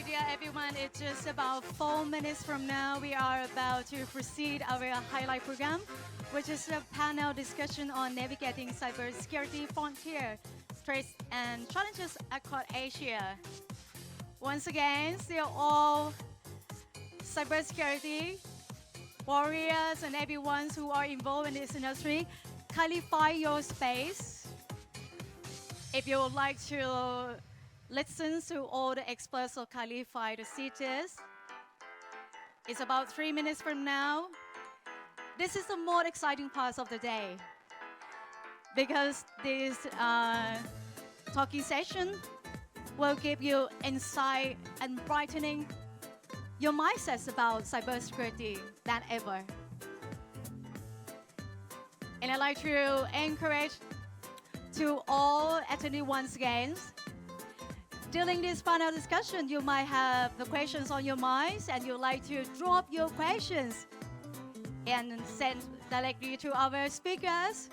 dear everyone, it's just about 4 minutes from now. We are about to proceed our highlight program, which is a panel discussion on navigating cybersecurity frontier, threats and challenges across Asia. Once again, still all cybersecurity warriors and everyone who are involved in this industry, kindly find your space. If you would like to listen to all the experts of qualified cities. It's about 3 minutes from now. This is the more exciting part of the day because this talking session will give you insight and brightening your mindsets about cybersecurity than ever. And I'd like to encourage to all attendees once again. During this panel discussion, you might have the questions on your minds and you'd like to drop your questions and send directly to our speakers.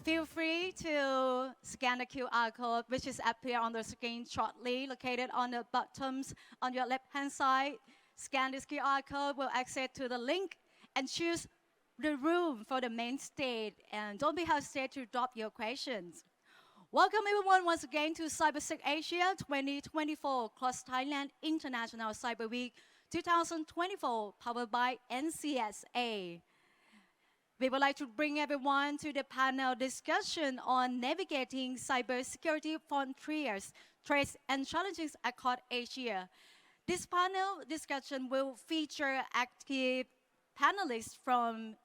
Feel free to scan the QR code, which is appear on the screen shortly, located on the bottoms on your left-hand side. Scan this QR code, will access to the link and choose the room for the main stage. And don't be hesitant to drop your questions. Welcome everyone once again to Cybersec Asia 2024 Cross Thailand International Cyber Week 2024 powered by NCSA. We would like to bring everyone to the panel discussion on navigating cybersecurity frontiers, threats and challenges across Asia. This panel discussion will feature active panelists from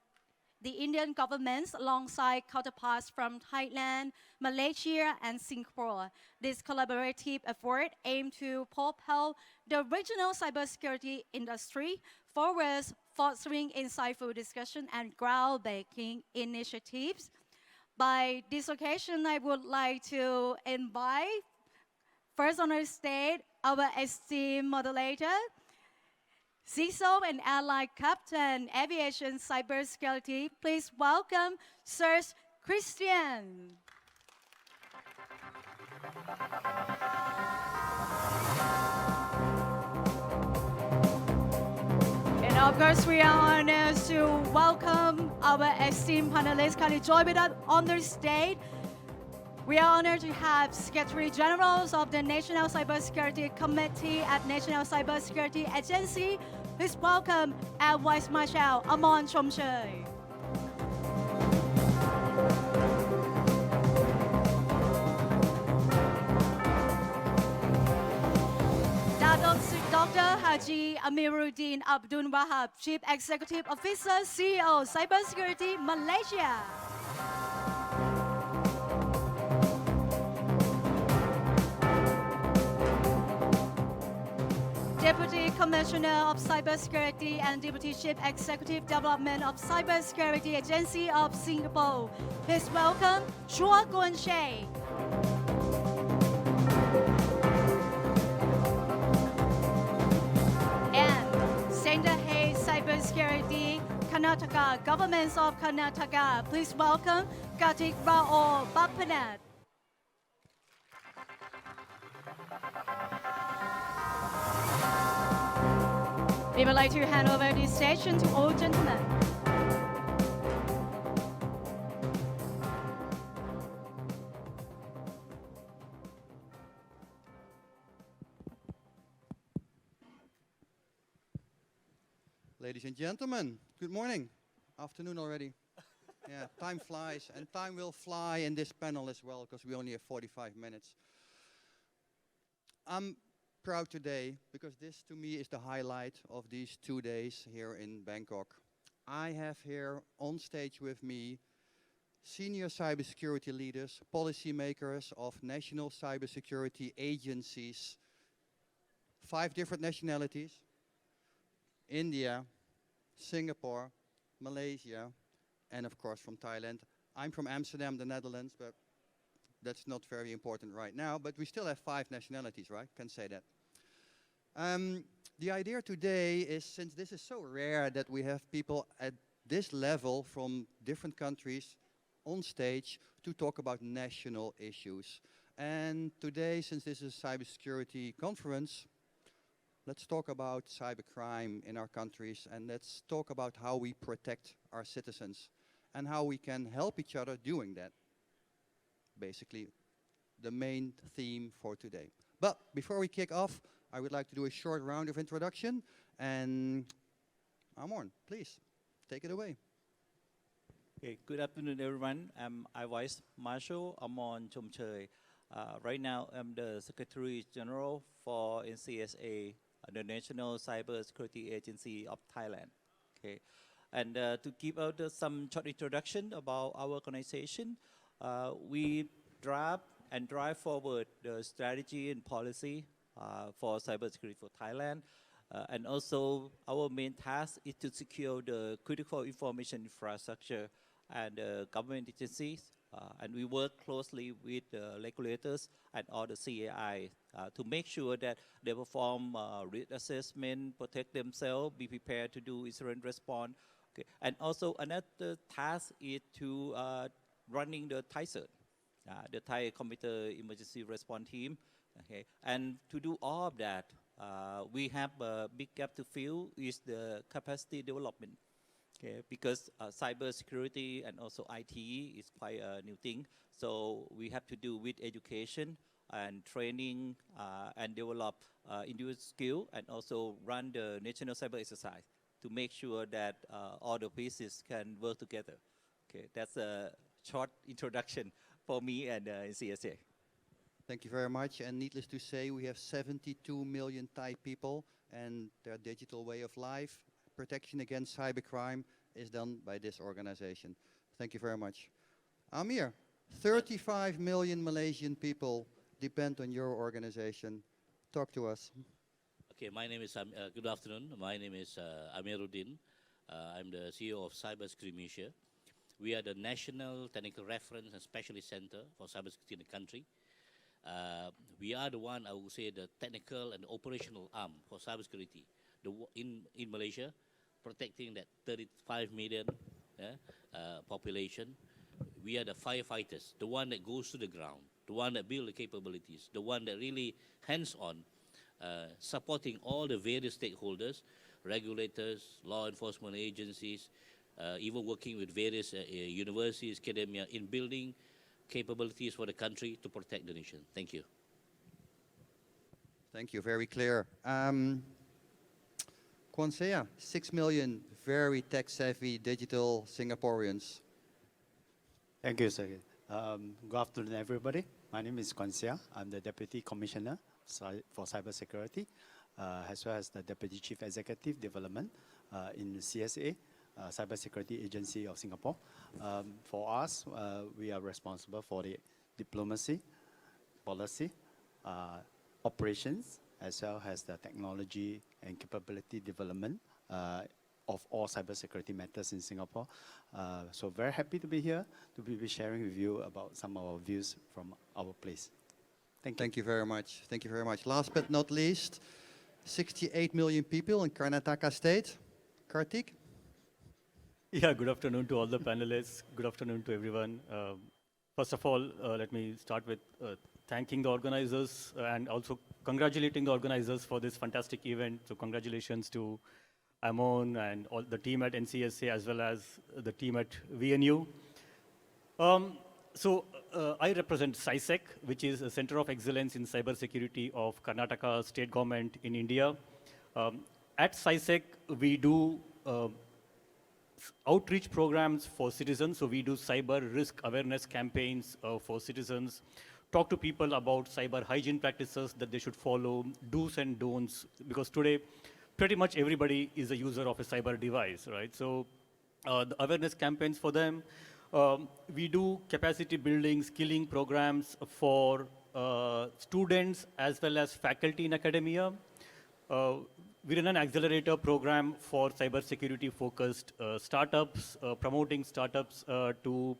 the Indian governments alongside counterparts from Thailand, Malaysia, and Singapore. This collaborative effort aims to propel the regional cybersecurity industry forward, fostering insightful discussion and groundbreaking initiatives. By this occasion, I would like to invite first on the stage our esteemed moderator, CISO and Airline Captain, Aviation Cybersecurity. Please welcome Serge Christiaans. And of course, we are honored to welcome our esteemed panelists. Can you join with us on the stage? We are honored to have Secretary Generals of the National Cybersecurity Committee at National Cybersecurity Agency. Please welcome Air Vice Marshal Amon Chomchoi. Dato Dr. Haji Amirudin Abdul Wahab, Chief Executive Officer, CEO, Cybersecurity, Malaysia. Deputy Commissioner of Cybersecurity and Deputy Chief Executive Development of Cybersecurity Agency of Singapore. Please welcome Chua Kuan. And Center Head Cybersecurity, Karnataka, Governments of Karnataka. Please welcome Karthik Bappanad. We would like to hand over this session to all gentlemen. Ladies and gentlemen, good morning. Afternoon already. Yeah, time flies, and time will fly in this panel as well, because we only have 45 minutes. I'm proud today because this to me is the highlight of these 2 days here in Bangkok. I have here on stage with me senior cybersecurity leaders, policymakers of national cybersecurity agencies, 5 different nationalities: India, Singapore, Malaysia, and of course from Thailand. I'm from Amsterdam, the Netherlands, but that's not very important right now, but we still have 5 nationalities, right? Can say that. The idea today is, since this is so rare that we have people at this level from different countries on stage to talk about national issues. And today, since this is a cybersecurity conference, let's talk about cybercrime in our countries, and let's talk about how we protect our citizens and how we can help each other doing that. Basically, the main theme for today. But before we kick off, I would like to do a short round of introduction, and Amorn, please, take it away. Okay, good afternoon, everyone. I'm Vice Marshal Amon Chomchoi. Right now, I'm the Secretary General for NCSA, the National Cybersecurity Agency of Thailand. Okay, and to give out some short introduction about our organization, we draft and drive forward the strategy and policy for cybersecurity for Thailand. And also, our main task is to secure the critical information infrastructure and government agencies. And we work closely with the regulators and all the CAI to make sure that they perform risk assessment, protect themselves, be prepared to do incident response. Okay. And also another task is to running the TICERT, the Thai Computer Emergency Response Team. Okay. And to do all of that, we have a big gap to fill is the capacity development. Okay, because cybersecurity and also IT is quite a new thing. So we have to do with education and training and develop individual skill and also run the national cyber exercise to make sure that all the pieces can work together. Okay, that's a short introduction for me and CSA. Thank you very much. And needless to say, we have 72 million Thai people and their digital way of life. Protection against cybercrime is done by this organization. Thank you very much. Amir, 35 million Malaysian people depend on your organization. Talk to us. Okay, my name is, good afternoon. My name is Amirudin. I'm the CEO of Cybersecurity Malaysia. We are the National Technical Reference and Specialist Center for cybersecurity in the country. We are the one, I would say, the technical and operational arm for cybersecurity in Malaysia, protecting that 35 million population. We are the firefighters, the one that goes to the ground, the one that build the capabilities, the one that really hands-on, supporting all the various stakeholders, regulators, law enforcement agencies, even working with various universities, academia, in building capabilities for the country to protect the nation. Thank you. Thank you, very clear. Kuan, 6 million very tech-savvy digital Singaporeans. Thank you, Serge. Good afternoon, everybody. My name is Kuan. I'm the Deputy Commissioner for Cybersecurity, as well as the Deputy Chief Executive Development in CSA, Cybersecurity Agency of Singapore. For us, we are responsible for the diplomacy, policy, operations, as well as the technology and capability development of all cybersecurity matters in Singapore. So very happy to be here, to be sharing with you about some of our views from our place. Thank you. Thank you very much. Thank you very much. Last but not least, 68 million people in Karnataka state. Karthik? Yeah, good afternoon to all the panelists. Good afternoon to everyone. First of all, let me start with thanking the organizers and also congratulating the organizers for this fantastic event. So congratulations to Amon and all the team at NCSA as well as the team at VNU. I represent CISEC, which is a Center of Excellence in Cybersecurity of Karnataka state government in India. At CISEC, we do outreach programs for citizens. So we do cyber risk awareness campaigns for citizens, talk to people about cyber hygiene practices that they should follow, do's and don'ts, because today, pretty much everybody is a user of a cyber device, right? So the awareness campaigns for them. We do capacity building, skilling programs for students as well as faculty in academia. We run an accelerator program for cybersecurity focused startups, promoting startups to,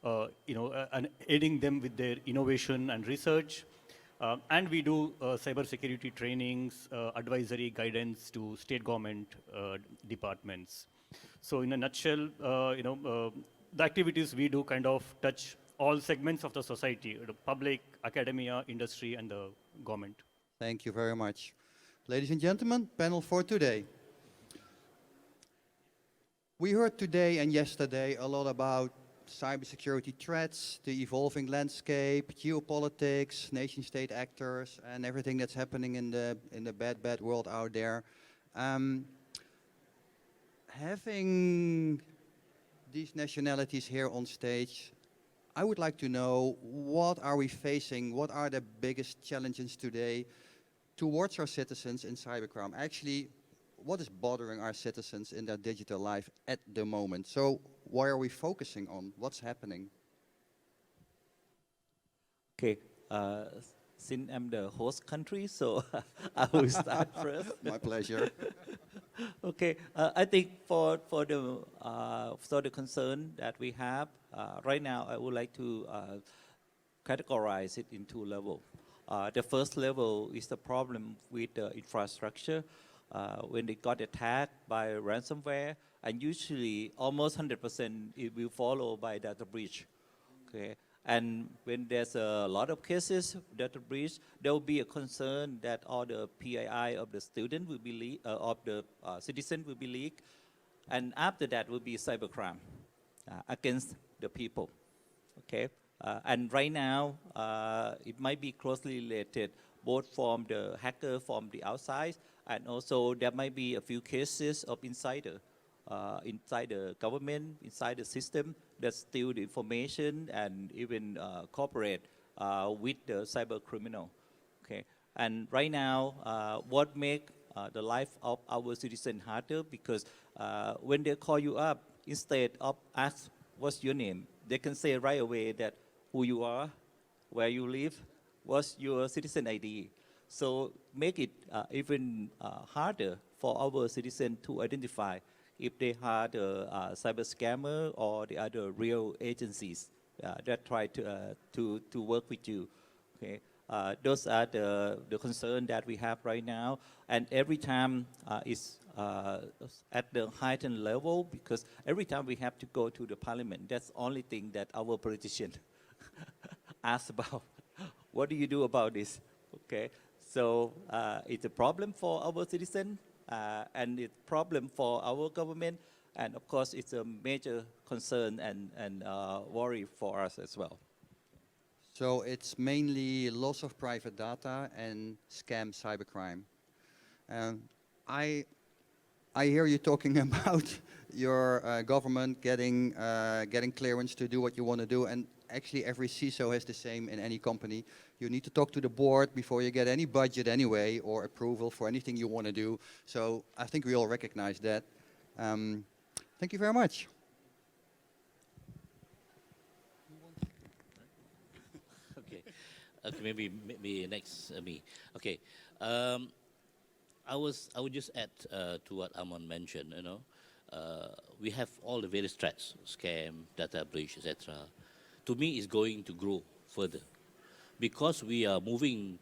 and aiding them with their innovation and research. And we do cybersecurity trainings, advisory guidance to state government departments. So in a nutshell, the activities we do kind of touch all segments of the society, the public, academia, industry, and the government. Thank you very much. Ladies and gentlemen, panel for today. We heard today and yesterday a lot about cybersecurity threats, the evolving landscape, geopolitics, nation-state actors, and everything that's happening in the bad world out there. Having these nationalities here on stage, I would like to know, what are we facing? What are the biggest challenges today towards our citizens in cybercrime? Actually, what is bothering our citizens in their digital life at the moment? So why are we focusing on? What's happening? Okay, since I'm the host country, so I will start first. My pleasure. Okay, I think for the concern that we have right now, I would like to categorize it in two levels. The first level is the problem with the infrastructure. When they got attacked by ransomware, and usually almost 100% it will follow by data breach. Okay, and when there's a lot of cases data breach, there will be a concern that all the PII of the student will be of the citizen will be leaked, and after that will be cybercrime against the people. Okay, and right now it might be closely related, both from the hacker from the outside, and also there might be a few cases of insider inside the government, inside the system, that steal the information and even cooperate with the cyber criminal. Okay, and right now, what make the life of our citizen harder, because when they call you up, instead of ask what's your name, they can say right away that who you are, where you live, what's your citizen ID. So make it even harder for our citizens to identify if they are the cyber scammer or the other real agencies that try to work with you. Okay, those are the concern that we have right now, and every time it's at the heightened level, because every time we have to go to the parliament, that's the only thing that our politicians ask about. What do you do about this? Okay, so it's a problem for our citizens, and it's a problem for our government, and of course it's a major concern and worry for us as well. So it's mainly loss of private data and scam cybercrime. I hear you talking about your government getting clearance to do what you want to do, and actually every CISO has the same in any company. You need to talk to the board before you get any budget anyway, or approval for anything you want to do. So I think we all recognize that. Thank you very much. Okay, maybe next me. Okay, I would just add to what Amon mentioned. You know, we have all the various threats, scam, data breach, etc. To me, is going to grow further because we are moving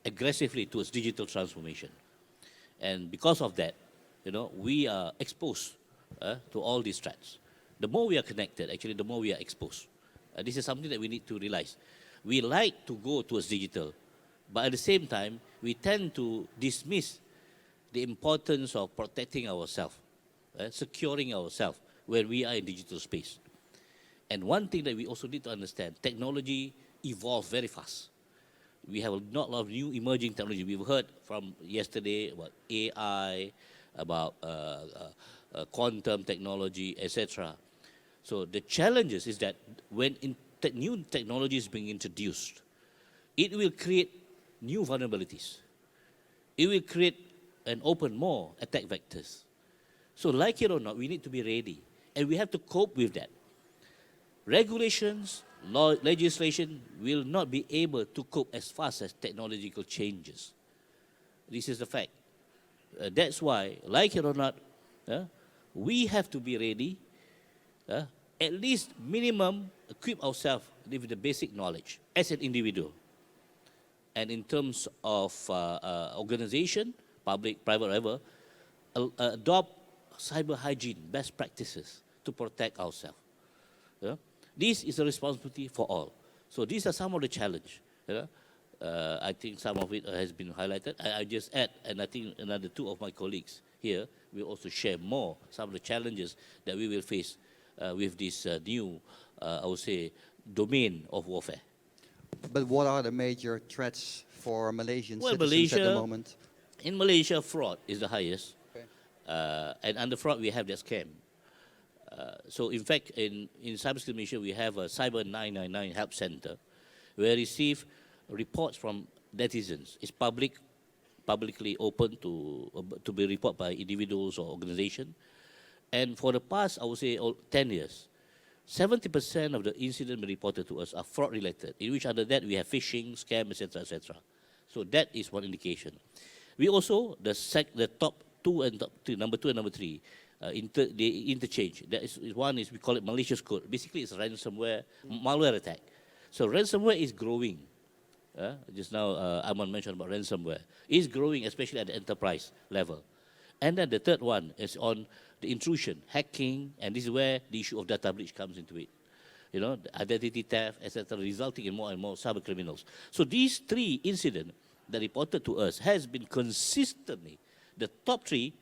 aggressively towards digital transformation, and because of that, you know, we are exposed to all these threats. The more we are connected, actually, the more we are exposed. This is something that we need to realize. We like to go towards digital, but at the same time, we tend to dismiss the importance of protecting ourselves, securing ourselves when we are in digital space. And one thing that we also need to understand, technology evolves very fast. We have a lot of new emerging technology. We've heard from yesterday about AI, about quantum technology, etc. So the challenges is that when new technology is being introduced, it will create new vulnerabilities. It will create and open more attack vectors. So like it or not, we need to be ready, and we have to cope with that. Regulations, legislation will not be able to cope as fast as technological changes. This is the fact. That's why, like it or not, we have to be ready, at least minimum equip ourselves with the basic knowledge as an individual. And in terms of organization, public, private, whatever, adopt cyber hygiene, best practices to protect ourselves. This is a responsibility for all. So these are some of the challenges. I think some of it has been highlighted. I just add, and I think another two of my colleagues here will also share more some of the challenges that we will face with this new, I would say, domain of warfare. But what are the major threats for Malaysian Well, citizens at the Malaysia- moment? In Malaysia, fraud is the highest. Okay. And under fraud, we have the scam. So in fact, in Cybersecurity Malaysia, we have a Cyber 999 help center where we receive reports from netizens. It's publicly open to be reported by individuals or organizations. And for the past, I would say, 10 years, 70% of the incidents reported to us are fraud related, in which under that we have phishing, scam, etc., etc. So that is one indication. We also, the top two and top three, number 2 and number 3, they interchange. That is one is we call it malicious code. Basically, it's ransomware, malware attack. So ransomware is growing. Just now, Aman mentioned about ransomware. It's growing, especially at the enterprise level. And then the third one is on the intrusion, hacking, and this is where the issue of data breach comes into it. You know, the identity theft, etc., resulting in more and more cyber criminals. So these 3 incidents that reported to us has been consistently the top 3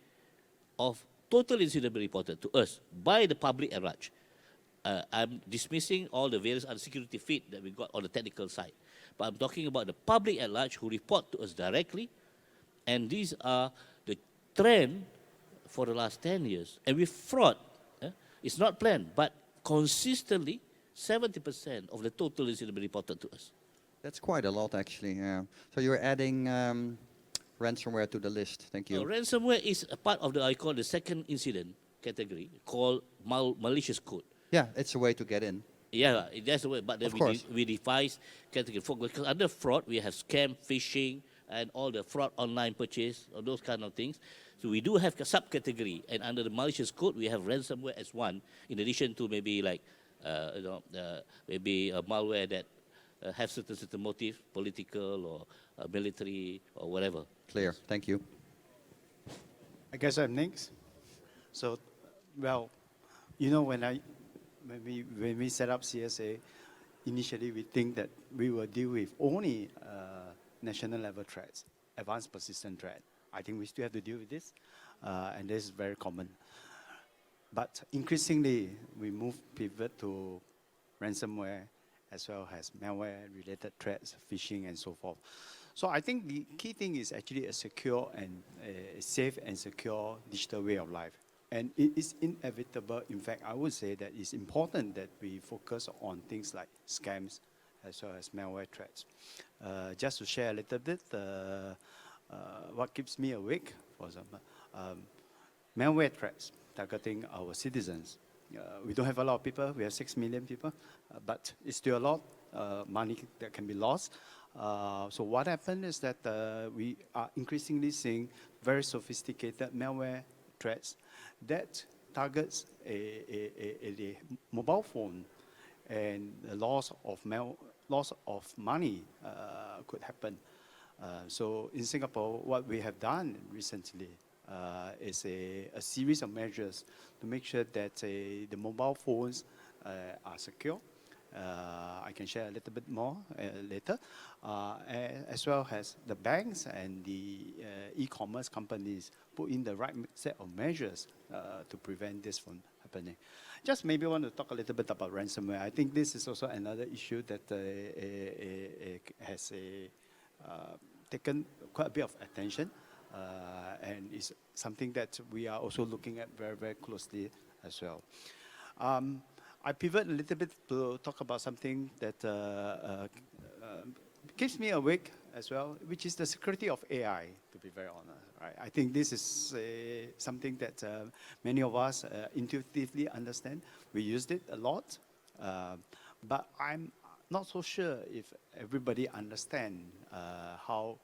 of total incidents reported to us by the public at large. I'm dismissing all the various unsecurity feed that we got on the technical side. But I'm talking about the public at large who report to us directly. And these are the trend for the last 10 years. And with fraud, it's not planned, but consistently 70% of the total incident reported to us. That's quite a lot, actually. Yeah. So you're adding ransomware to the list. Thank you. No, ransomware is a part of the, I call the second incident category, called malicious code. Yeah, it's a way to get in. Yeah, that's the way. But then Of course. we devise category because under fraud we have scam, phishing, and all the fraud online purchase, or those kind of things. So we do have a subcategory, and under the malicious code we have ransomware as one, in addition to maybe like maybe a malware that have certain motive, political or military or whatever. Clear. Thank you. I guess I'm next. So, well, you know, when we set up CSA, initially we think that we will deal with only national level threats, advanced persistent threat. I think we still have to deal with this, and this is very common. But increasingly, we pivot to ransomware as well as malware-related threats, phishing, and so forth. So I think the key thing is actually a secure and a safe and secure digital way of life. And it is inevitable. In fact, I would say that it's important that we focus on things like scams as well as malware threats. Just to share a little bit, what keeps me awake, for example, malware threats targeting our citizens. We don't have a lot of people. We have 6 million people, but it's still a lot money that can be lost. So what happened is that we are increasingly seeing very sophisticated malware threats that targets a mobile phone, and the loss of money could happen. So in Singapore, what we have done recently is a series of measures to make sure that the mobile phones are secure. I can share a little bit more later, as well as the banks and the e-commerce companies put in the right set of measures to prevent this from happening. Just maybe want to talk a little bit about ransomware. I think this is also another issue that has taken quite a bit of attention, and is something that we are also looking at very, very closely as well. I pivot a little bit to talk about something that keeps me awake as well, which is the security of AI, to be very honest. Right? I think this is something that many of us intuitively understand. We used it a lot, but I'm not so sure if everybody understands how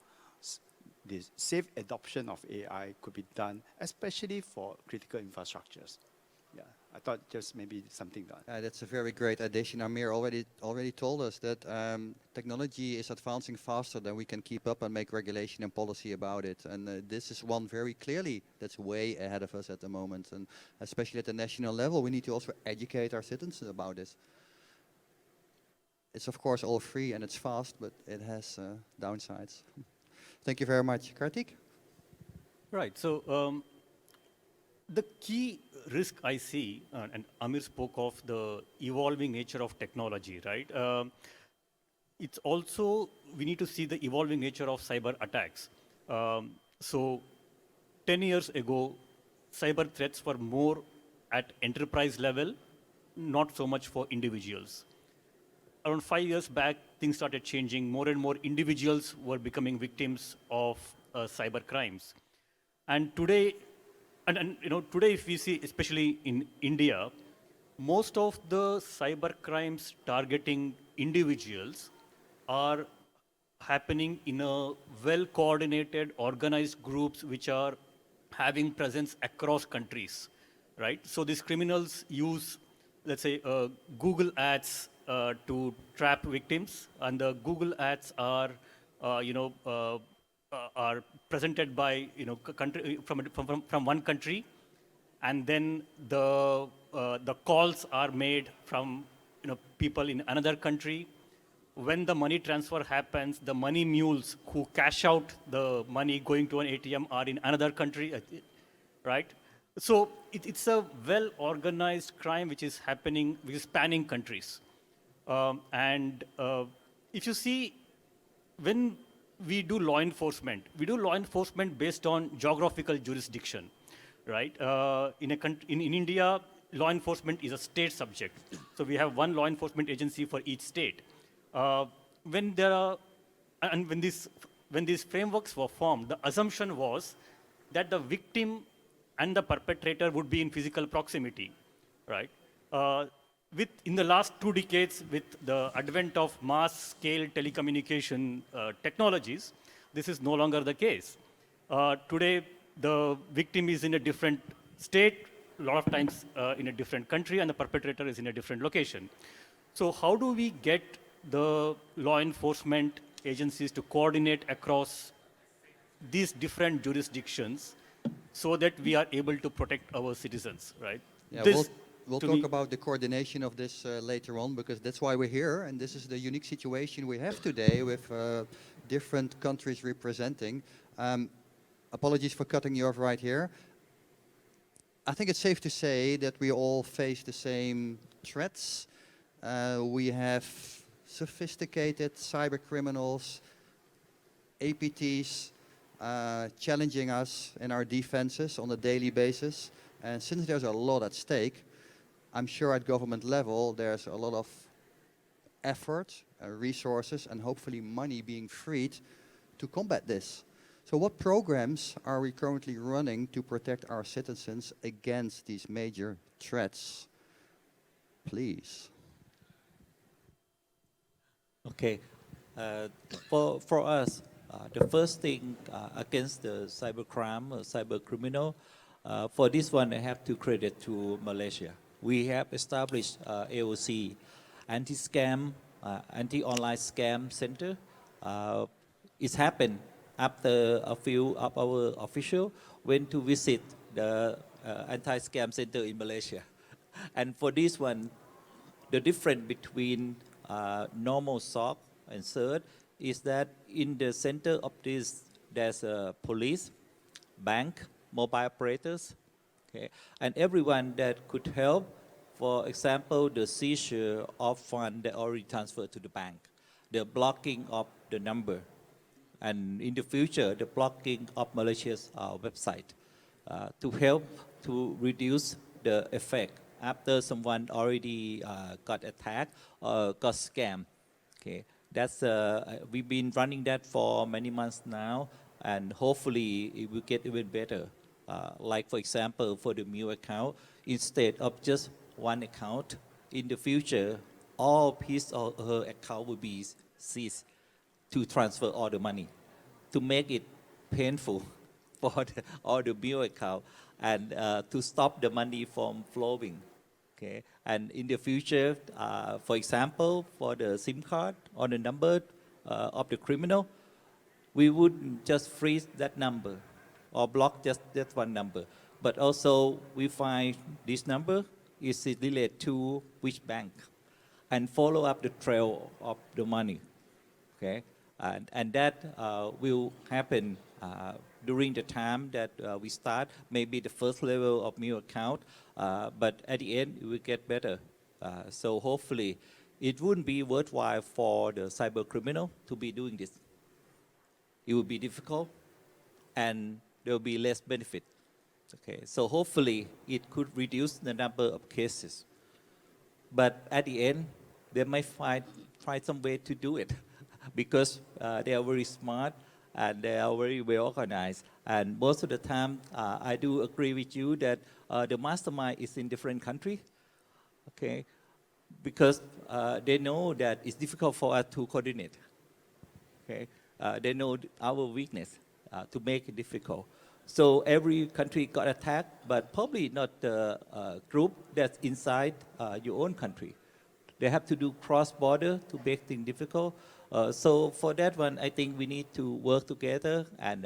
the safe adoption of AI could be done, especially for critical infrastructures. Yeah, I thought just maybe something done. That's a very great addition. Amir already told us that technology is advancing faster than we can keep up and make regulation and policy about it. And this is one very clearly that's way ahead of us at the moment. And especially at the national level, we need to also educate our citizens about this. it's of course all free and it's fast, but it has downsides. Thank you very much. Karthik? Right. So the key risk I see, and Amir spoke of the evolving nature of technology, right? It's also, we need to see the evolving nature of cyber attacks. So 10 years ago, cyber threats were more at enterprise level, not so much for individuals. Around 5 years back, things started changing. More and more individuals were becoming victims of cyber crimes. And today, today if we see, especially in India, most of the cyber crimes targeting individuals are happening in a well-coordinated, organized groups which are having presence across countries, right? So these criminals use, let's say, Google ads to trap victims, and the Google ads are, are presented by, country, from one country, and then the calls are made from, people in another country. When the money transfer happens, the money mules who cash out the money going to an ATM are in another country, right? So it's a well-organized crime which is happening, which is spanning countries. If you see, when we do law enforcement based on geographical jurisdiction, right? In India, law enforcement is a state subject. So we have one law enforcement agency for each state. When these frameworks were formed, the assumption was that the victim and the perpetrator would be in physical proximity, right? In the last 2 decades, with the advent of mass-scale telecommunication technologies, this is no longer the case. Today, the victim is in a different state, a lot of times in a different country, and the perpetrator is in a different location. So how do we get the law enforcement agencies to coordinate across these different jurisdictions so that we are able to protect our citizens, right? Yeah, we'll talk about the coordination of this later on, because that's why we're here, and this is the unique situation we have today with different countries representing. Apologies for cutting you off right here. I think it's safe to say that we all face the same threats. We have sophisticated cyber criminals, APTs, challenging us in our defenses on a daily basis. And since there's a lot at stake, I'm sure at government level there's a lot of effort, resources, and hopefully money being freed to combat this. So what programs are we currently running to protect our citizens against these major threats? Please. Okay. For us, the first thing against the cybercrime or cyber criminal, for this one I have to credit to Malaysia. We have established AOC, anti-scam, anti-online scam center. It's happened after a few of our officials went to visit the anti-scam center in Malaysia. And for this one, the difference between normal SOC and Serge is that in the center of this, there's a police, bank, mobile operators, okay, and everyone that could help. For example, the seizure of funds that already transferred to the bank, the blocking of the number, and in the future, the blocking of Malaysia's website to help to reduce the effect after someone already got attacked or got scammed. Okay, that's we've been running that for many months now, and hopefully it will get even better. Like for example, for the Mu account, instead of just one account, in the future, all his or her account will be seized to transfer all the money, to make it painful for all the Mu account, and to stop the money from flowing. Okay, and in the future, for example, for the SIM card or the number of the criminal, we would just freeze that number or block just that one number. But also, we find this number is related to which bank. and follow up the trail of the money. Okay, and that will happen during the time that we start, maybe the first level of new account, but at the end it will get better. So hopefully it wouldn't be worthwhile for the cyber criminal to be doing this. It will be difficult and there will be less benefit. Okay, so hopefully it could reduce the number of cases. But at the end, they might try some way to do it because they are very smart and they are very well organized. And most of the time, I do agree with you that the mastermind is in different countries, okay? Because they know that it's difficult for us to coordinate, okay? They know our weakness to make it difficult. So every country got attacked, but probably not the group that's inside your own country. They have to do cross-border to make things difficult. So for that one, I think we need to work together, and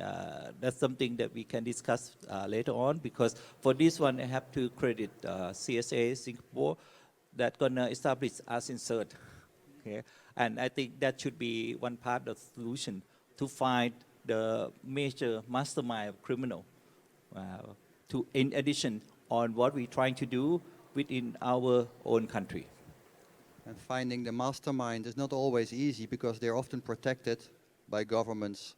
that's something that we can discuss later on, because for this one, I have to credit CSA Singapore that's gonna establish us in Serge. Okay? And I think that should be one part of the solution to find the major mastermind of criminal, in addition on what we're trying to do within our own country. And finding the mastermind is not always easy because they're often protected by governments,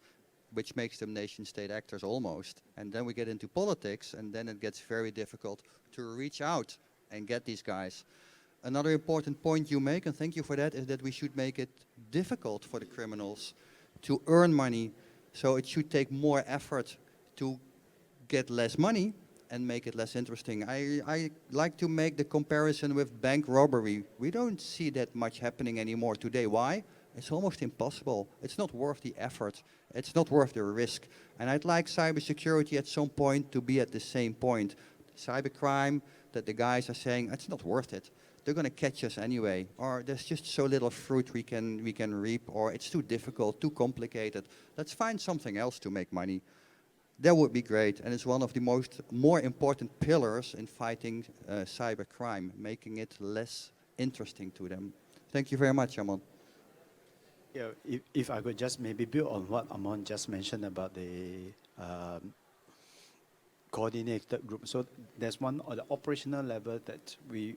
which makes them nation-state actors almost. And then we get into politics, and then it gets very difficult to reach out and get these guys. Another important point you make, and thank you for that, is that we should make it difficult for the criminals to earn money. So it should take more effort to get less money and make it less interesting. I like to make the comparison with bank robbery. We don't see that much happening anymore today. Why? It's almost impossible. It's not worth the effort. It's not worth the risk. And I'd like cybersecurity at some point to be at the same point. Cybercrime, that the guys are saying, it's not worth it. They're going to catch us anyway. Or there's just so little fruit we can reap, or it's too difficult, too complicated. Let's find something else to make money. That would be great, and it's one of the more important pillars in fighting cybercrime, making it less interesting to them. Thank you very much, Amon. Yeah, if I could just maybe build on what Amon just mentioned about the coordinated group. So there's one on the operational level that we,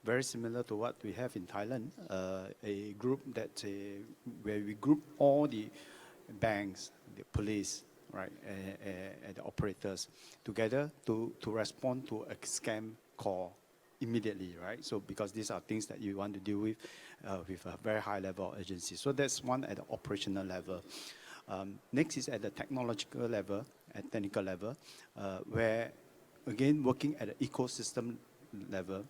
very similar to what we have in Thailand, a group that where we group all the banks, the police, right, and the operators together to respond to a scam call immediately, right? So because these are things that you want to deal with a very high level of urgency. So that's one at the operational level. Next is at the technological level, at technical level, where again working at the ecosystem level,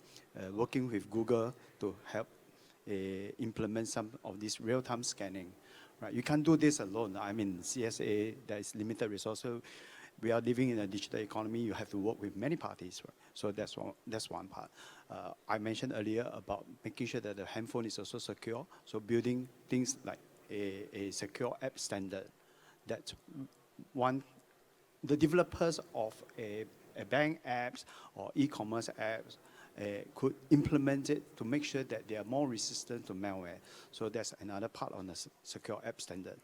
working with Google to help implement some of this real-time scanning. Right, you can't do this alone. I mean, CSA, there is limited resources. We are living in a digital economy. You have to work with many parties. Right? So that's one part. I mentioned earlier about making sure that the handphone is also secure. So building things like a secure app standard. That one, the developers of a bank apps or e-commerce apps could implement it to make sure that they are more resistant to malware. So that's another part on the secure app standard.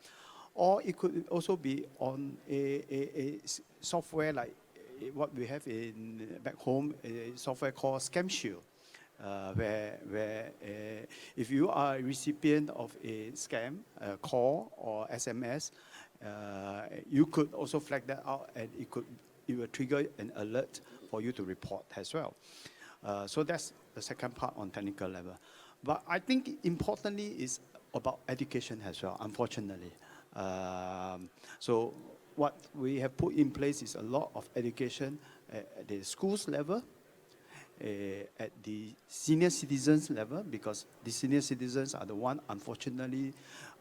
Or it could also be on a software like what we have in back home, a software called Scam Shield, where if you are a recipient of a scam call or SMS, you could also flag that out, and it will trigger an alert for you to report as well. So that's the second part on technical level. But I think importantly is about education as well, unfortunately. So what we have put in place is a lot of education at the schools level, at the senior citizens level, because the senior citizens are the one, unfortunately,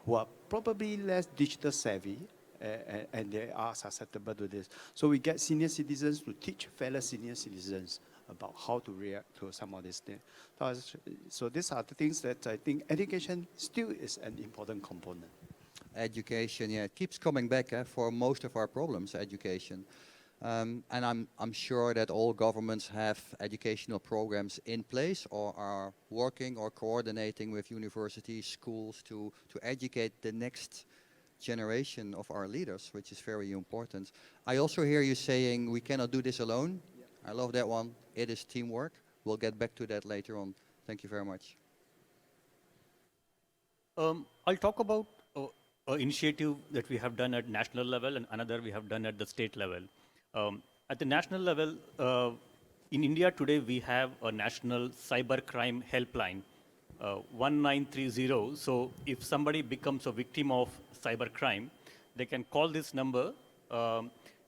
who are probably less digital savvy, and they are susceptible to this. So we get senior citizens to teach fellow senior citizens about how to react to some of these things. So these are the things that I think education still is an important component. Education, yeah, it keeps coming back for most of our problems, education. And I'm sure that all governments have educational programs in place or are working or coordinating with universities, schools to educate the next generation of our leaders, which is very important. I also hear you saying we cannot do this alone. I love that one. It is teamwork. We'll get back to that later on. Thank you very much. I'll talk about an initiative that we have done at national level and another we have done at the state level. At the national level, in India today we have a national cyber crime helpline, 1930. So if somebody becomes a victim of cyber crime, they can call this number.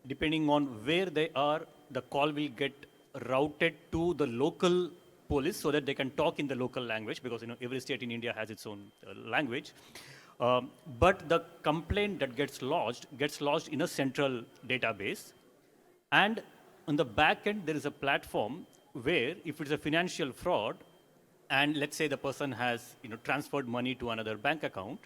Depending on where they are, the call will get routed to the local police so that they can talk in the local language, because every state in India has its own language. But the complaint that gets lodged in a central database. And on the back end, there is a platform where if it's a financial fraud, and let's say the person has transferred money to another bank account,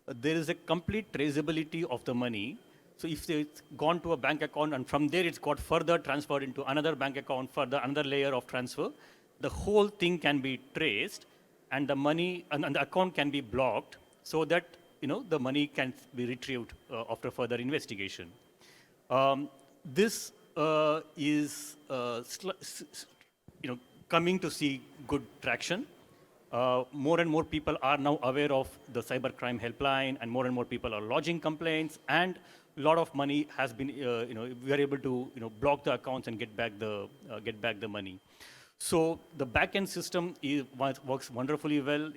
there is a complete traceability of the money. So if it's gone to a bank account and from there it's got further transferred into another bank account, further another layer of transfer, the whole thing can be traced and the money and the account can be blocked so that the money can be retrieved after further investigation. This is coming to see good traction. More and more people are now aware of the cybercrime helpline, and more people are lodging complaints, and a lot of money has been, we are able to, block the accounts and get back the money. So the back-end system works wonderfully well,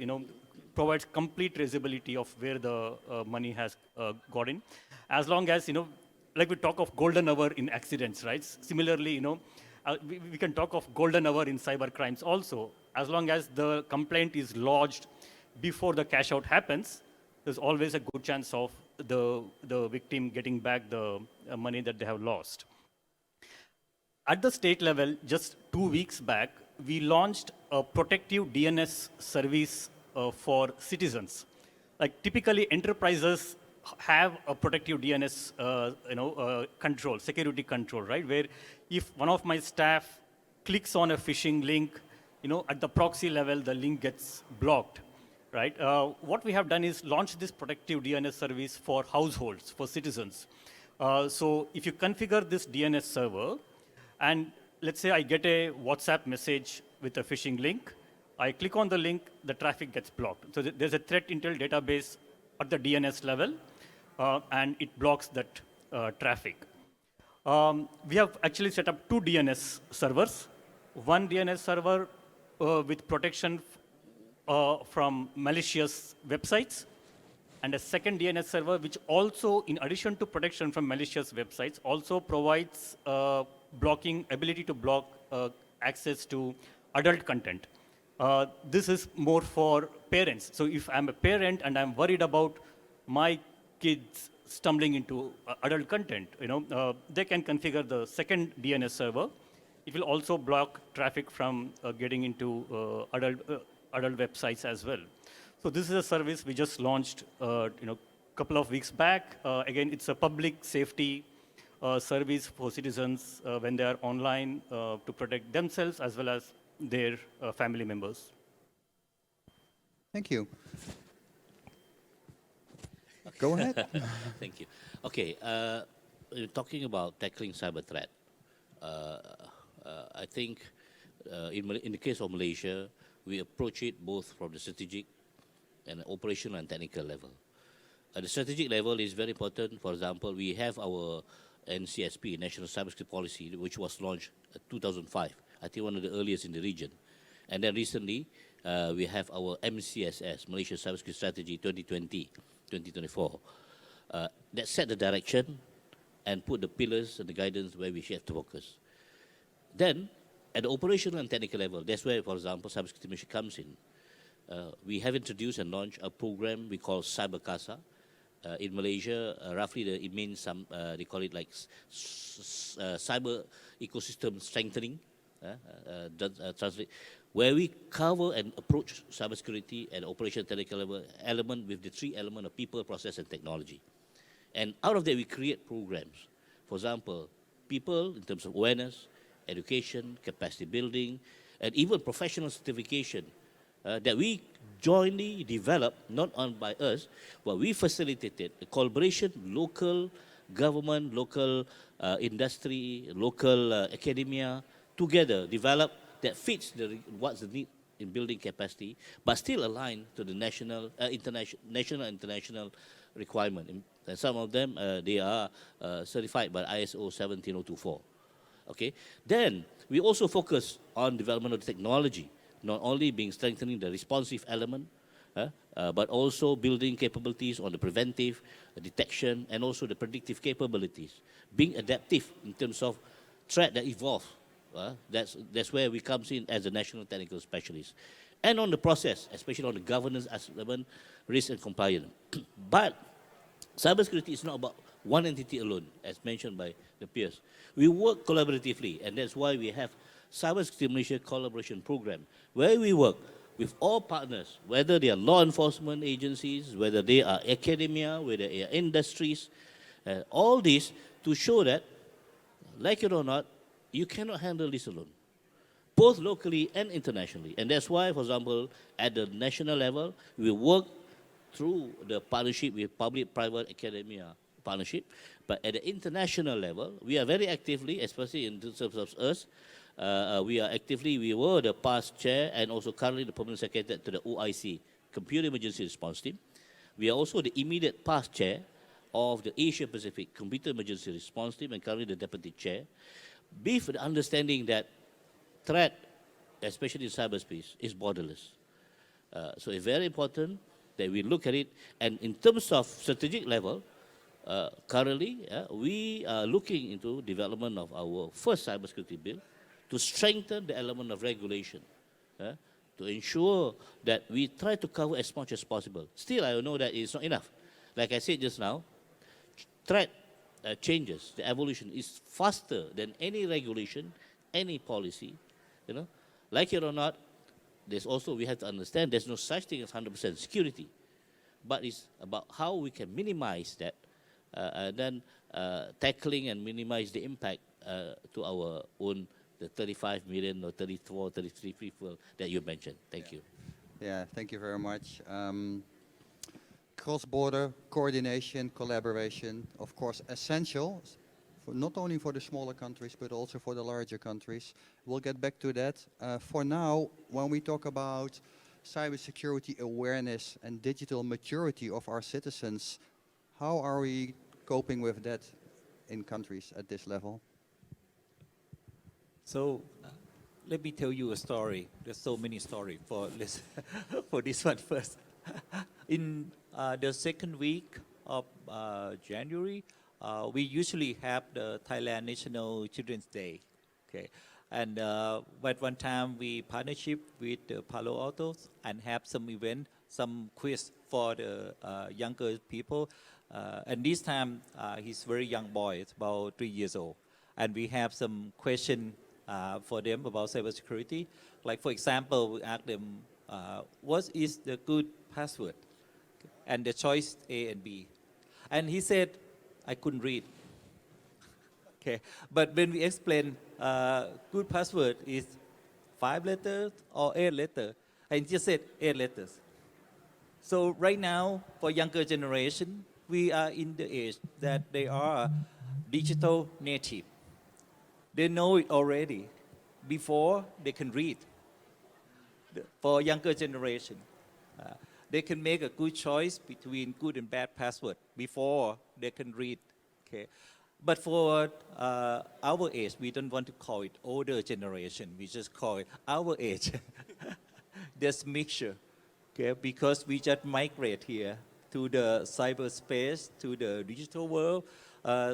provides complete traceability of where the money has got in. As long as, like we talk of golden hour in accidents, right? Similarly, we can talk of golden hour in cyber crimes also. As long as the complaint is lodged before the cash out happens, there's always a good chance of the victim getting back the money that they have lost. At the state level, just 2 weeks back, we launched a protective DNS service for citizens. Like typically enterprises have a protective DNS control, security control, right? Where if one of my staff clicks on a phishing link, at the proxy level, the link gets blocked, right? What we have done is launch this protective DNS service for households, for citizens. So if you configure this DNS server, and let's say I get a WhatsApp message with a phishing link, I click on the link, the traffic gets blocked. So there's a threat intel database at the DNS level, and it blocks that traffic. We have actually set up 2 DNS servers. One DNS server with protection from malicious websites, and a second DNS server which also, in addition to protection from malicious websites, also provides ability to block access to adult content. This is more for parents. So if I'm a parent and I'm worried about my kids stumbling into adult content, they can configure the second DNS server. It will also block traffic from getting into adult websites as well. So this is a service we just launched, couple of weeks back. Again, it's a public safety service for citizens when they are online to protect themselves as well as their family members. Thank you. Go ahead. Thank you. Okay, talking about tackling cyber threat, I think in the case of Malaysia, we approach it both from the strategic and operational and technical level. At the strategic level is very important. For example, we have our NCSP, National Cybersecurity Policy, which was launched in 2005. I think one of the earliest in the region. And then recently, we have our MCSS, Malaysia Cybersecurity Strategy 2020-2024. That set the direction and put the pillars and the guidance where we have to focus. Then, at the operational and technical level, that's where, for example, Cybersecurity Mission comes in. We have introduced and launched a program we call Cyber Casa. In Malaysia, roughly it means they call it like cyber ecosystem strengthening, where we cover and approach cybersecurity and operational technical level element with the 3 elements of people, process, and technology. And out of that, we create programs. For example, people in terms of awareness, education, capacity building, and even professional certification that we jointly developed, not on by us, but we facilitated a collaboration, local government, local industry, local academia, together develop that fits what's the need in building capacity, but still aligned to the national, international requirement. And some of them, they are certified by ISO 17024. Okay. Then we also focus on development of technology, not only being strengthening the responsive element, but also building capabilities on the preventive, detection, and also the predictive capabilities. Being adaptive in terms of threat that evolve. That's where we comes in as a national technical specialist. And on the process, especially on the governance element, risk and compliance. But cybersecurity is not about one entity alone, as mentioned by the peers. We work collaboratively, and that's why we have Cybersecurity Malaysia Collaboration Program, where we work with all partners, whether they are law enforcement agencies, whether they are academia, whether they are industries, all this to show that, like it or not, you cannot handle this alone, both locally and internationally. And that's why, for example, at the national level, we work through the partnership with public-private academia partnership. But at the international level, we are very actively, especially in terms of us, we were the past chair and also currently the permanent secretary to the OIC, Computer Emergency Response Team. We are also the immediate past chair of the Asia Pacific Computer Emergency Response Team and currently the deputy chair, with the understanding that threat, especially in cyberspace, is borderless. So it's very important that we look at it. And in terms of strategic level, currently, we are looking into development of our first cybersecurity bill to strengthen the element of regulation, to ensure that we try to cover as much as possible. Still, I know that it's not enough. Like I said just now, threat changes, the evolution is faster than any regulation, any policy. Like it or not, there's also, we have to understand, there's no such thing as 100% security, but it's about how we can minimize that, and then tackling and minimize the impact to our own, the 35 million or 34, 33 people that you mentioned. Thank you. Yeah, thank you very much. Cross-border coordination, collaboration, of course, essential, not only for the smaller countries, but also for the larger countries. We'll get back to that. For now, when we talk about cybersecurity awareness and digital maturity of our citizens, how are we coping with that in countries at this level? So let me tell you a story. There's so many stories for this, for this one first. In the second week of January, we usually have the Thailand National Children's Day. Okay, and at one time we partnership with Palo Alto and have some event, some quiz for the younger people. And this time he's very young boy, it's about 3 years old, and we have some question for them about cybersecurity. Like for example, we ask them, what is the good password? And the choice A and B. And he said, I couldn't read. Okay, but when we explain good password is 5 letters or 8 letters, and he just said 8 letters. So right now, for younger generation, we are in the age that they are digital native. They know it already before they can read. For younger generation, they can make a good choice between good and bad password before they can read. Okay, but for our age, we don't want to call it older generation. We just call it our age. There's mixture, okay, because we just migrate here to the cyberspace, to the digital world.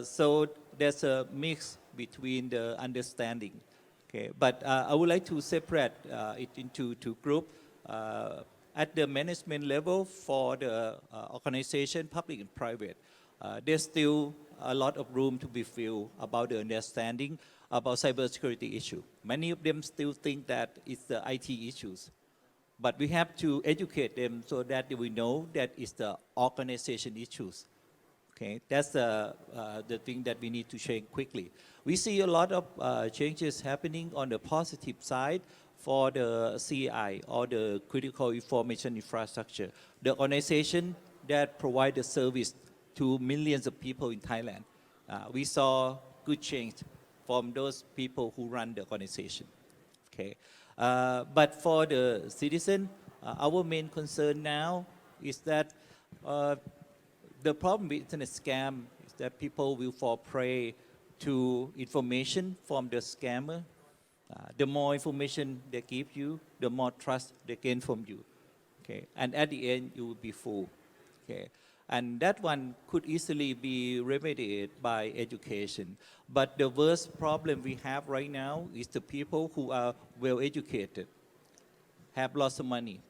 So there's a mix between the understanding. Okay, but I would like to separate it into two groups. At the management level for the organization, public and private, there's still a lot of room to be filled about the understanding about cybersecurity issue. Many of them still think that it's the IT issues, but we have to educate them so that we know that it's the organization issues. Okay, that's the thing that we need to change quickly. We see a lot of changes happening on the positive side for the CI or the critical information infrastructure, the organization that provide the service to millions of people in Thailand. We saw good change from those people who run the organization. Okay, but for the citizen, our main concern now is that the problem with internet scam is that people will fall prey to information from the scammer. The more information they give you, the more trust they gain from you. Okay, and at the end, you will be fooled. Okay, and that one could easily be remedied by education. But the worst problem we have right now is the people who are well educated, have lots of money,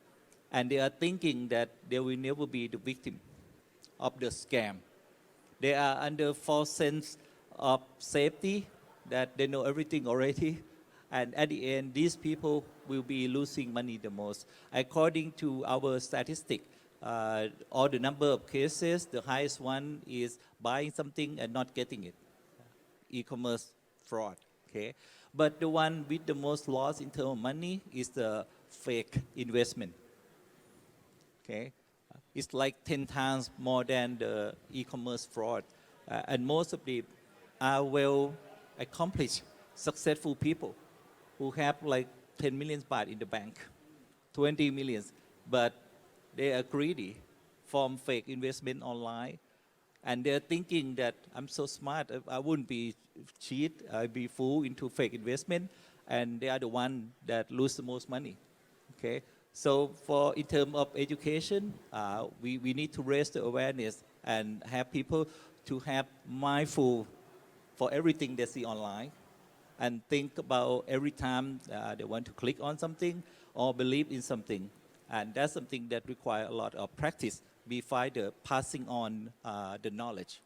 and they are thinking that they will never be the victim of the scam. They are under false sense of safety that they know everything already. And at the end, these people will be losing money the most. According to our statistic, or the number of cases, the highest one is buying something and not getting it. E-commerce fraud, okay? But the one with the most loss in terms of money is the fake investment, okay? It's like 10 times more than the e-commerce fraud. And most of them are well accomplished, successful people who have like 10 million baht in the bank, 20 millions, but they are greedy from fake investment online. And they're thinking that I'm so smart, I wouldn't be cheat, I'd be fooled into fake investment. And they are the one that lose the most money, okay? So for in terms of education, we need to raise the awareness and have people to have mindful for everything they see online and think about every time they want to click on something or believe in something. And that's something that requires a lot of practice before the passing on the knowledge.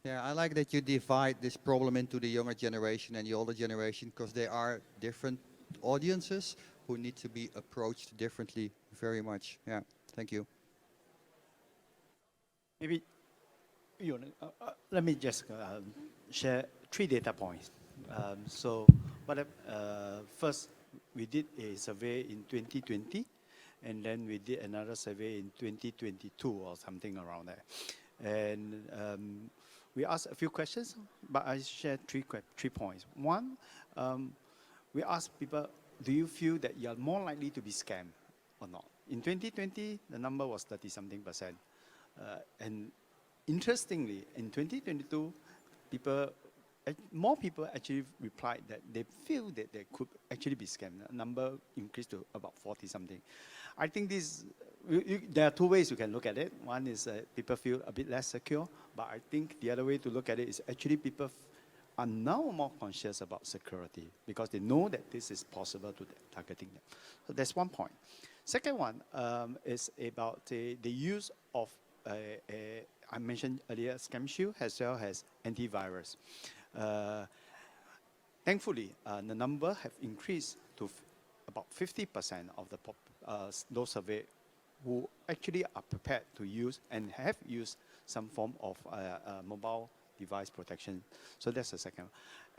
Yeah, I like that you divide this problem into the younger generation and the older generation, because they are different audiences who need to be approached differently very much. Yeah, thank you. Maybe let me just share 3 data points. First, we did a survey in 2020, and then we did another survey in 2022 or something around there. And we asked a few questions, but I shared 3 points. One, we asked people, do you feel that you are more likely to be scammed or not? In 2020, the number was 30-something%. And interestingly, in 2022, more people actually replied that they feel that they could actually be scammed. The number increased to about 40-something. I think there are 2 ways you can look at it. One is people feel a bit less secure, but I think the other way to look at it is actually people are now more conscious about security because they know that this is possible to targeting them. So that's one point. Second one is about the use of, I mentioned earlier, Scam Shield as well as antivirus. Thankfully, the number have increased to about 50% of those surveyed who actually are prepared to use and have used some form of mobile device protection. So that's the second.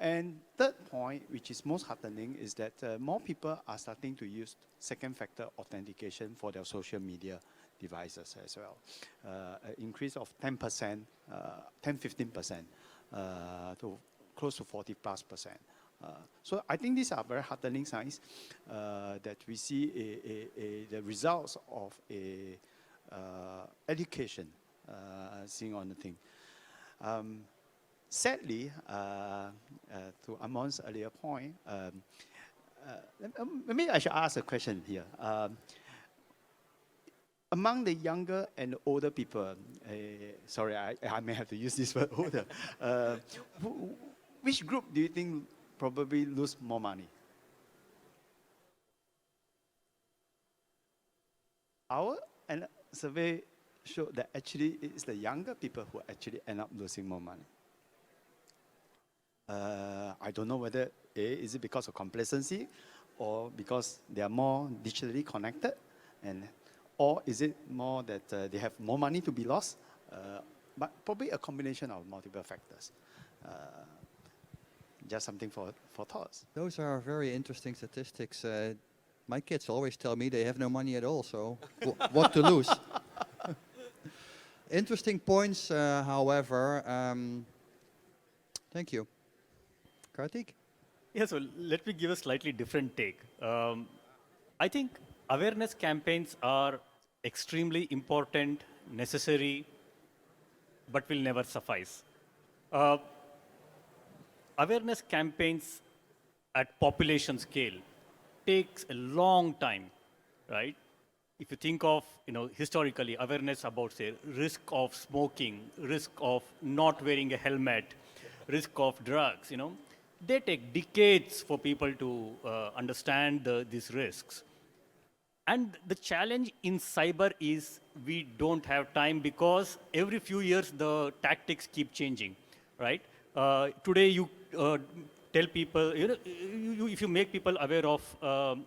And third point, which is most heartening, is that more people are starting to use second factor authentication for their social media devices as well. An increase of 10%, 10-15% to close to 40+%. So I think these are very heartening signs that we see the results of education seeing on the thing. Sadly, to Amon's earlier point, maybe I should ask a question here. Among the younger and older people, sorry, I may have to use this word older, which group do you think probably lose more money? Our survey showed that actually it's the younger people who actually end up losing more money. I don't know whether is it because of complacency or because they are more digitally connected, or is it more that they have more money to be lost? but probably a combination of multiple factors. Just something for thoughts. Those are very interesting statistics. My kids always tell me they have no money at all, so what to lose? Interesting points, however. Thank you. Karthik? Yeah, so let me give a slightly different take. I think awareness campaigns are extremely important, necessary, but will never suffice. Awareness campaigns at population scale takes a long time, right? If you think of, historically, awareness about, say, risk of smoking, risk of not wearing a helmet, risk of drugs, they take decades for people to understand these risks. And the challenge in cyber is we don't have time because every few years the tactics keep changing, right? Today you tell people, if you make people aware of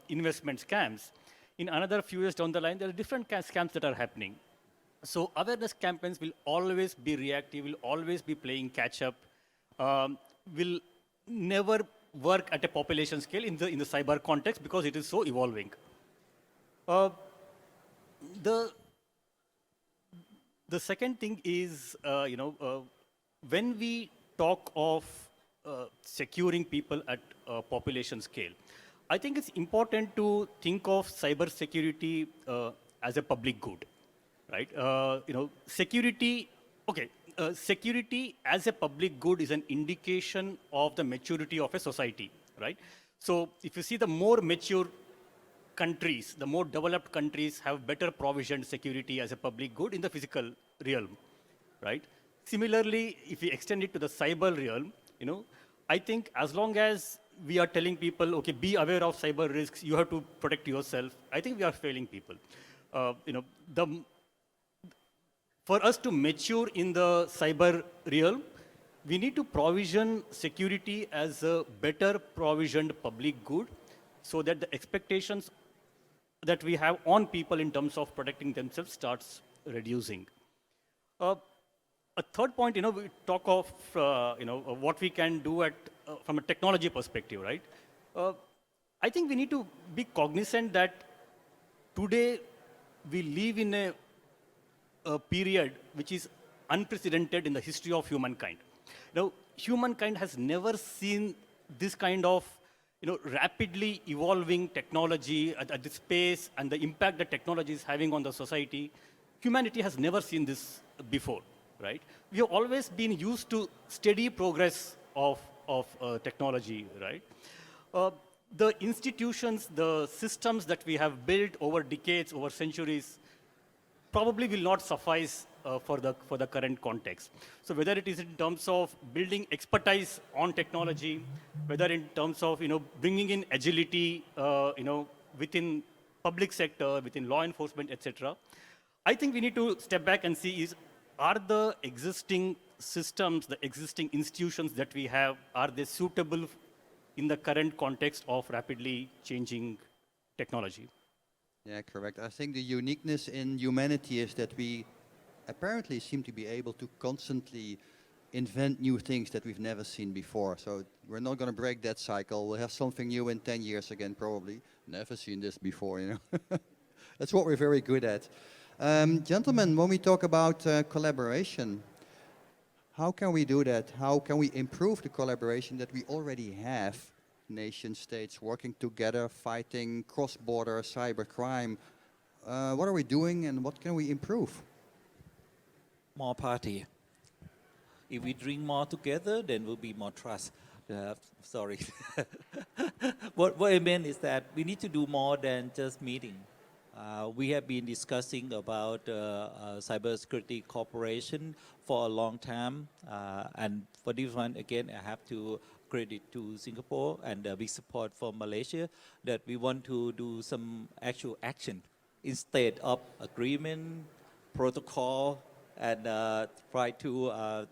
investment scams, in another few years down the line, there are different scams that are happening. So awareness campaigns will always be reactive, will always be playing catch up, will never work at a population scale in the cyber context because it is so evolving. The second thing is, when we talk of securing people at population scale, I think it's important to think of cybersecurity as a public good, right? Security, okay, security as a public good is an indication of the maturity of a society, right? So if you see the more mature countries, the more developed countries have better provisioned security as a public good in the physical realm, right? Similarly, if we extend it to the cyber realm, I think as long as we are telling people, okay, be aware of cyber risks, you have to protect yourself, I think we are failing people. For us to mature in the cyber realm, we need to provision security as a better provisioned public good so that the expectations that we have on people in terms of protecting themselves starts reducing. A third point, we talk of, what we can do from a technology perspective, right? I think we need to be cognizant that today we live in a period which is unprecedented in the history of humankind. Humankind has never seen this kind of, rapidly evolving technology at this pace and the impact that technology is having on the society. Humanity has never seen this before, right? We have always been used to steady progress of technology, right? The institutions, the systems that we have built over decades, over centuries, probably will not suffice for the current context. So whether it is in terms of building expertise on technology, whether in terms of bringing in agility, within public sector, within law enforcement, etc., I think we need to step back and see are the existing systems, the existing institutions that we have, are they suitable in the current context of rapidly changing technology? Yeah, correct. I think the uniqueness in humanity is that we apparently seem to be able to constantly invent new things that we've never seen before. So we're not going to break that cycle. We'll have something new in 10 years again, probably. Never seen this before, That's what we're very good at. Gentlemen, when we talk about collaboration, how can we do that? How can we improve the collaboration that we already have? Nation states working together, fighting cross-border cybercrime. What are we doing and what can we improve? More party. If we drink more together, then will be more trust. Sorry. What I meant is that we need to do more than just meeting. We have been discussing about cybersecurity cooperation for a long time. And for this one, again, I have to credit to Singapore and the big support from Malaysia that we want to do some actual action instead of agreement, protocol, and try to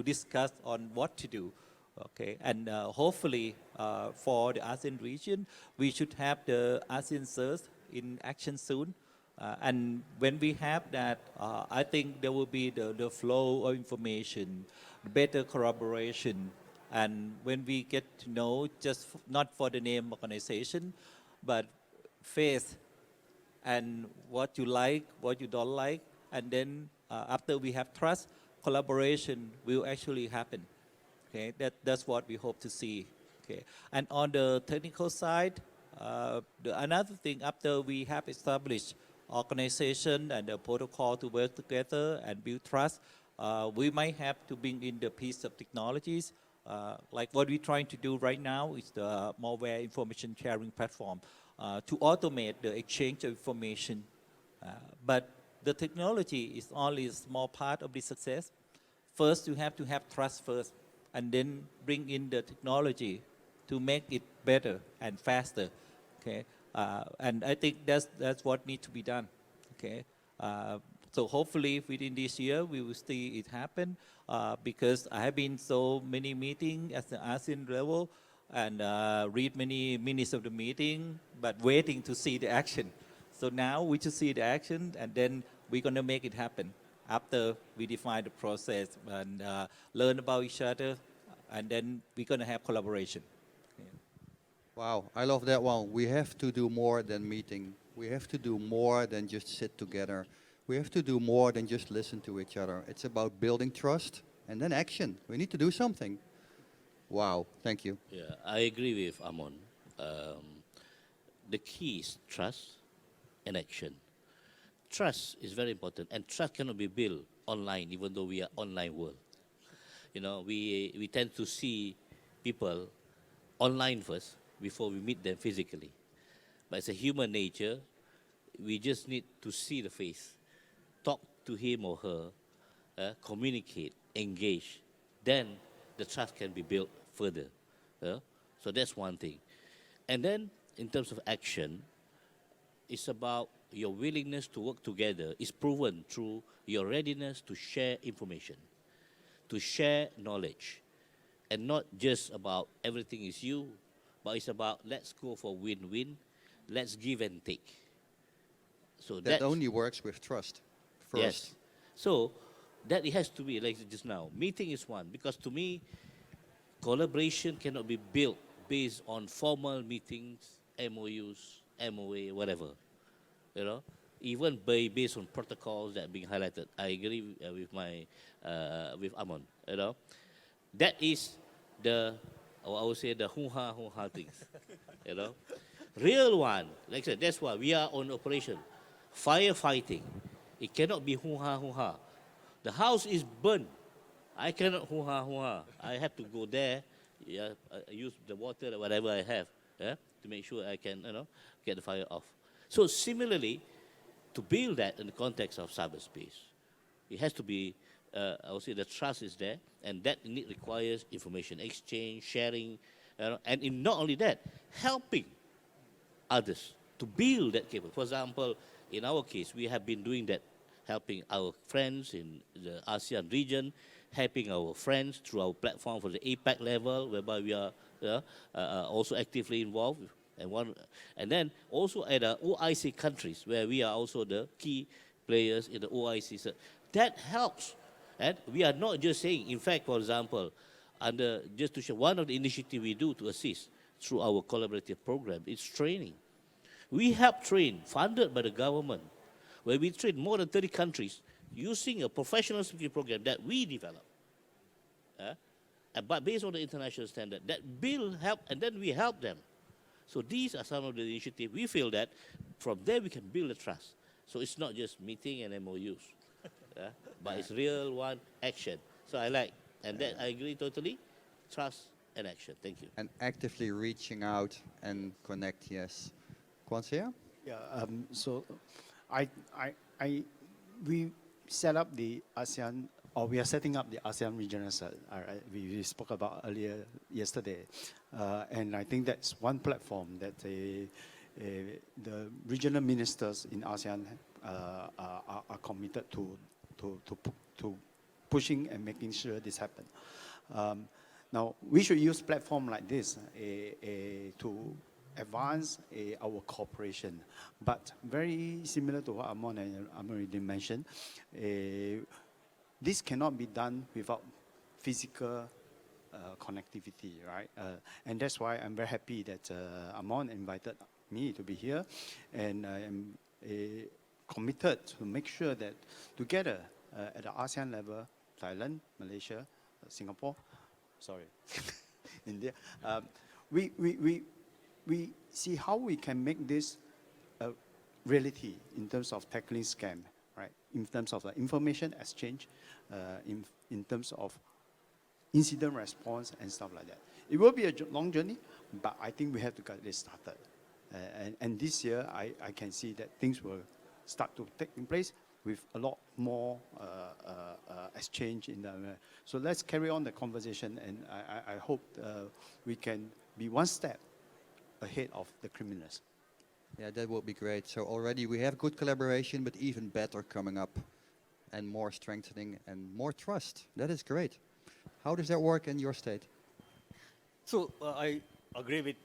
discuss on what to do. Okay, and hopefully for the ASEAN region, we should have the ASEAN Surge in action soon. And when we have that, I think there will be the flow of information, better collaboration. And when we get to know, just not for the name organization, but face and what you like, what you don't like. And then after we have trust, collaboration will actually happen. Okay, that's what we hope to see. Okay, and on the technical side, another thing after we have established organization and the protocol to work together and build trust, we might have to bring in the piece of technologies. Like what we're trying to do right now is the malware information sharing platform to automate the exchange of information. But the technology is only a small part of the success. First, you have to have trust first, and then bring in the technology to make it better and faster. Okay, and I think that's what needs to be done. Okay, so hopefully within this year we will see it happen because I have been so many meetings at the ASEAN level and read many minutes of the meeting, but waiting to see the action. So now we just see the action, and then we're gonna make it happen after we define the process and learn about each other, and then we're gonna have collaboration. Wow, I love that one. We have to do more than meeting. We have to do more than just sit together. We have to do more than just listen to each other. It's about building trust and then action. We need to do something. Wow, thank you. Yeah, I agree with Amon. The key is trust and action. Trust is very important, and trust cannot be built online, even though we are online world. You know, we tend to see people online first before we meet them physically. But it's a human nature. We just need to see the face, talk to him or her, communicate, engage. Then the trust can be built further. So that's one thing. And then in terms of action, it's about your willingness to work together is proven through your readiness to share information, to share knowledge, and not just about everything is you, but it's about let's go for win-win, let's give and take. So That only works with trust first. Yes. So that it has to be like just now. Meeting is one, because to me, collaboration cannot be built based on formal meetings, MOUs, MOA, whatever. You know, even based on protocols that are being highlighted. I agree with Amon. You know, that is I would say the hoo-ha things. You know, real one. Like I said, that's why we are on operation. Firefighting. It cannot be hoo-ha. The house is burned. I cannot hoo-ha. I have to go there, use the water or whatever I have, to make sure I can, get the fire off. So similarly, to build that in the context of cyberspace, it has to be, I would say the trust is there, and that requires information exchange, sharing, and not only that, helping others to build that capability. For example, in our case, we have been doing that, helping our friends in the ASEAN region, helping our friends through our platform for the APAC level, whereby we are also actively involved. And then also at the OIC countries, where we are also the key players in the OIC. So that helps. And we are not just saying, in fact, for example, just to show one of the initiatives we do to assist through our collaborative program is training. We help train, funded by the government, where we train more than 30 countries using a professional security program that we develop. But based on the international standard, that help, and then we help them. So these are some of the initiatives. We feel that from there we can build a trust. So it's not just meeting and MOUs, but it's real one action. So I like, and that I agree totally, trust and action. Thank you. And actively reaching out and connect, yes. Kuan Seah? Yeah, so we set up the ASEAN, or we are setting up the ASEAN Regional Cell. We spoke about earlier yesterday, and I think that's one platform that the regional ministers in ASEAN are committed to pushing and making sure this happens. Now we should use platform like this to advance our cooperation. But very similar to what Amon and Amirudin mentioned, this cannot be done without physical connectivity, right? And that's why I'm very happy that Amon invited me to be here, and I am committed to make sure that together at the ASEAN level, Thailand, Malaysia, Singapore, sorry, India, we see how we can make this a reality in terms of tackling scam, right? In terms of the information exchange, in terms of incident response and stuff like that. It will be a long journey, but I think we have to get this started. And this year, I can see that things will start to take in place with a lot more exchange in the. So let's carry on the conversation, and I hope we can be one step ahead of the criminals. Yeah, that would be great. So already we have good collaboration, but even better coming up, and more strengthening and more trust. That is great. How does that work in your state? So I agree with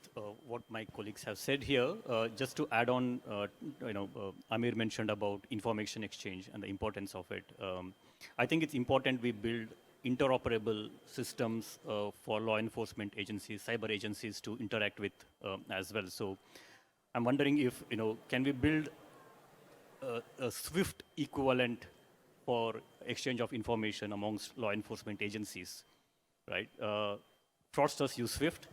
what my colleagues have said here. Just to add on, Amir mentioned about information exchange and the importance of it. I think it's important we build interoperable systems for law enforcement agencies, cyber agencies to interact with as well. So I'm wondering if, can we build a SWIFT equivalent for exchange of information amongst law enforcement agencies, right? Fraudsters use SWIFT.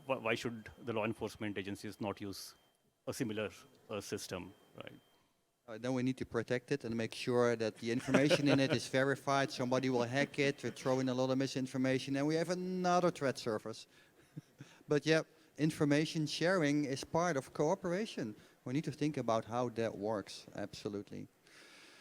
Why should the law enforcement agencies not use a similar system, right? Then we need to protect it and make sure that the information in it is verified. Somebody will hack it or throw in a lot of misinformation, and we have another threat surface. But yeah, information sharing is part of cooperation. We need to think about how that works, absolutely.